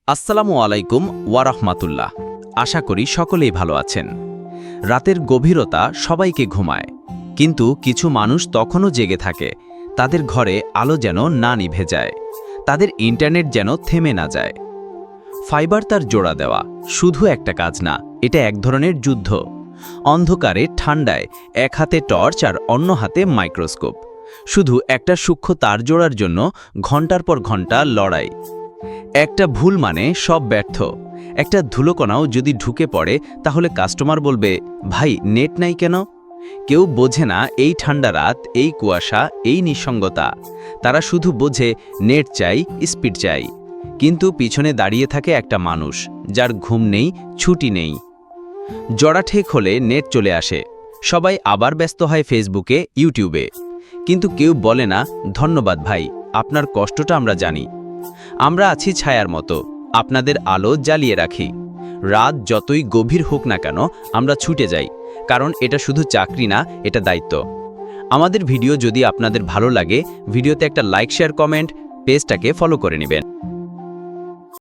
আসসালামু আলাইকুম ওয়ারাহমাতুল্লাহ। আশা করি সকলেই ভালো আছেন। রাতের গভীরতা সবাইকে ঘুমায়, কিন্তু কিছু মানুষ তখনও জেগে থাকে। তাদের ঘরে আলো যেন না নিভে যায়, তাদের ইন্টারনেট যেন থেমে না যায়। ফাইবার তার জোড়া দেওয়া শুধু একটা কাজ না, এটা এক ধরনের যুদ্ধ। অন্ধকারে ঠান্ডায় এক হাতে টর্চ আর অন্য হাতে মাইক্রোস্কোপ। শুধু একটা সূক্ষ্ম তার জোড়ার জন্য ঘন্টার পর ঘন্টা লড়াই। একটা ভুল মানে সব ব্যর্থ। একটা ধুলোকণাও যদি ঢুকে পড়ে তাহলে কাস্টমার বলবে, ভাই নেট নাই কেন? কেউ বোঝে না এই ঠান্ডা রাত, এই কুয়াশা, এই নিঃসঙ্গতা। তারা শুধু বোঝে নেট চাই, স্পিড চাই। কিন্তু পিছনে দাঁড়িয়ে থাকে একটা মানুষ, যার ঘুম নেই, ছুটি নেই। জড়াঠেক হলে নেট চলে আসে, সবাই আবার ব্যস্ত হয় ফেসবুকে, ইউটিউবে। কিন্তু কেউ বলে না, ধন্যবাদ ভাই, আপনার কষ্টটা আমরা জানি। আমরা আছি ছায়ার মতো, আপনাদের আলো জ্বালিয়ে রাখি। রাত যতই গভীর হোক না কেন আমরা ছুটে যাই, কারণ এটা শুধু চাকরি না, এটা দায়িত্ব। আমাদের ভিডিও যদি আপনাদের ভালো লাগে, ভিডিওতে একটা লাইক, শেয়ার, কমেন্ট, পেজটাকে ফলো করে নেবেন।